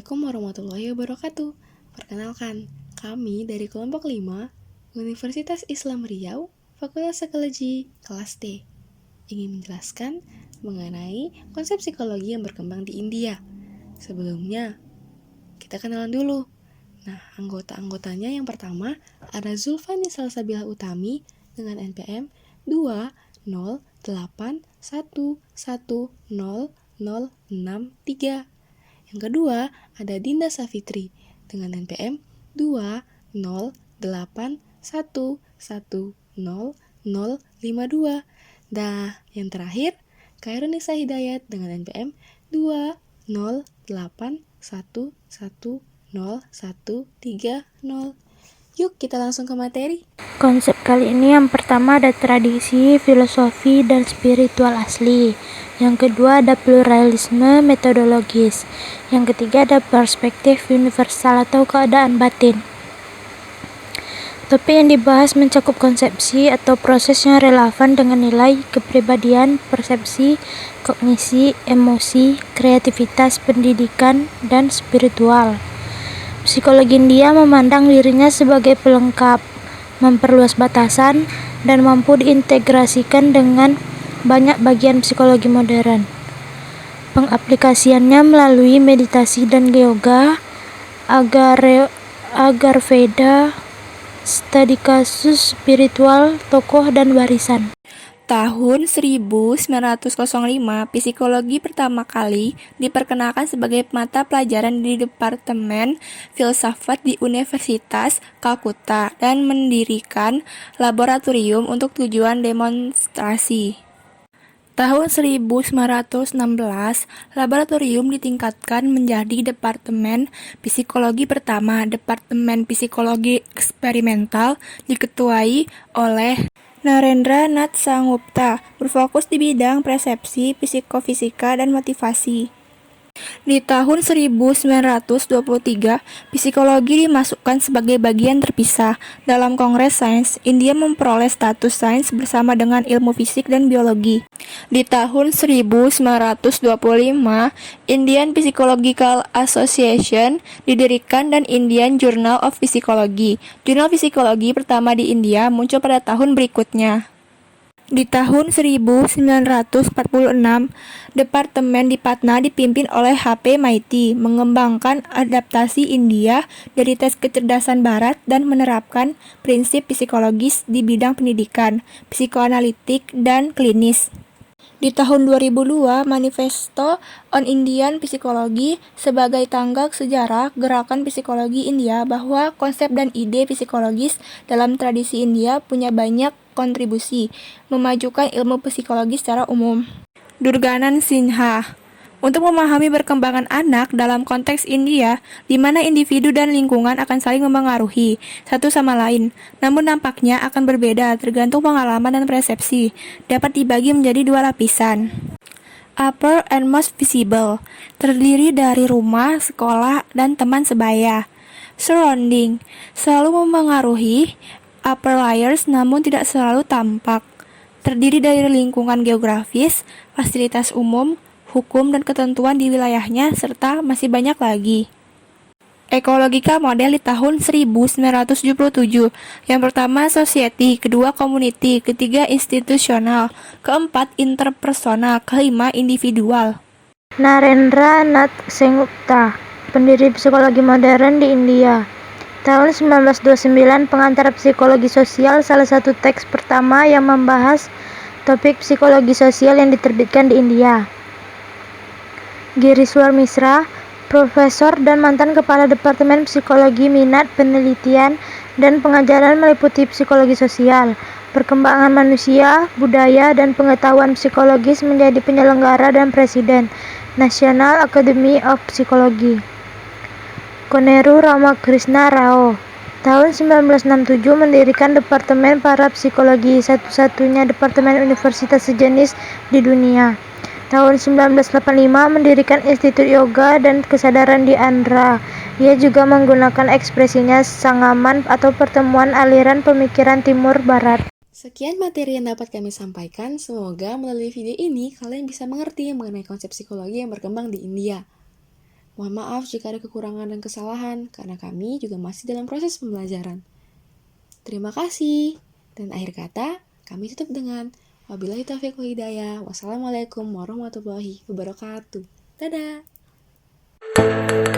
Assalamualaikum warahmatullahi wabarakatuh. Perkenalkan, kami dari kelompok 5, Universitas Islam Riau, Fakultas Psikologi, kelas D, ingin menjelaskan mengenai konsep psikologi yang berkembang di India. Sebelumnya, kita kenalan dulu. Nah, anggota-anggotanya yang pertama ada Zulfani Salsabila Utami dengan NPM 208110063. Yang kedua, ada Dinda Safitri dengan NPM 208110052. Yang terakhir, Khairunisa Hidayat dengan NPM 208111030. Yuk kita langsung ke materi. Konsep kali ini yang pertama ada tradisi, filosofi, dan spiritual asli. Yang kedua ada pluralisme metodologis. Yang ketiga ada perspektif universal atau keadaan batin. Topik yang dibahas mencakup konsepsi atau proses yang relevan dengan nilai kepribadian, persepsi, kognisi, emosi, kreativitas, pendidikan, dan spiritual. Psikologi India memandang dirinya sebagai pelengkap, memperluas batasan, dan mampu diintegrasikan dengan banyak bagian psikologi modern. Pengaplikasiannya melalui meditasi dan yoga, agar Veda, studi kasus spiritual, tokoh, dan warisan. Tahun 1905, psikologi pertama kali diperkenalkan sebagai mata pelajaran di Departemen Filsafat di Universitas Calcutta dan mendirikan laboratorium untuk tujuan demonstrasi. Tahun 1916, laboratorium ditingkatkan menjadi Departemen Psikologi pertama. Departemen Psikologi Eksperimental diketuai oleh Narendra Nath Sangupta, berfokus di bidang persepsi, psikofisika, dan motivasi. Di tahun 1923, psikologi dimasukkan sebagai bagian terpisah. Dalam Kongres Sains, India memperoleh status sains bersama dengan ilmu fisik dan biologi. Di tahun 1925, Indian Psychological Association didirikan dan Indian Journal of Psychology. Jurnal psikologi pertama di India muncul pada tahun berikutnya. Di tahun 1946, Departemen di Patna dipimpin oleh H.P. Maity, mengembangkan adaptasi India dari tes kecerdasan Barat dan menerapkan prinsip psikologis di bidang pendidikan, psikoanalitik, dan klinis. Di tahun 2002, Manifesto on Indian Psychology sebagai tonggak sejarah gerakan psikologi India bahwa konsep dan ide psikologis dalam tradisi India punya banyak kontribusi, memajukan ilmu psikologi secara umum. Durganan Sinha. Untuk memahami perkembangan anak dalam konteks India, di mana individu dan lingkungan akan saling mempengaruhi satu sama lain, namun nampaknya akan berbeda tergantung pengalaman dan persepsi, dapat dibagi menjadi dua lapisan. Upper and most visible, terdiri dari rumah, sekolah, dan teman sebaya. Surrounding, selalu mempengaruhi upper layers namun tidak selalu tampak. Terdiri dari lingkungan geografis, fasilitas umum, hukum dan ketentuan di wilayahnya, serta masih banyak lagi. Ekologika model di tahun 1977. Yang pertama society, kedua community, ketiga institusional, keempat interpersonal, kelima individual. Narendra Nath Sengupta, pendiri psikologi modern di India. Tahun 1929, pengantar psikologi sosial, salah satu teks pertama yang membahas topik psikologi sosial yang diterbitkan di India. Giriswar Misra, profesor dan mantan kepala Departemen Psikologi, Minat Penelitian dan Pengajaran meliputi psikologi sosial, perkembangan manusia, budaya, dan pengetahuan psikologis menjadi penyelenggara dan presiden National Academy of Psychology. Koneru Ramakrishna Rao, tahun 1967 mendirikan Departemen Parapsikologi, satu-satunya departemen universitas sejenis di dunia. Tahun 1985 mendirikan Institut Yoga dan Kesadaran di Andhra. Ia juga menggunakan ekspresinya Sangaman atau pertemuan aliran pemikiran Timur Barat. Sekian materi yang dapat kami sampaikan. Semoga melalui video ini kalian bisa mengerti mengenai konsep psikologi yang berkembang di India. Mohon maaf jika ada kekurangan dan kesalahan, karena kami juga masih dalam proses pembelajaran. Terima kasih. Dan akhir kata, kami tutup dengan wabillahi taufiq wal hidayah. Wassalamualaikum warahmatullahi wabarakatuh. Dadah.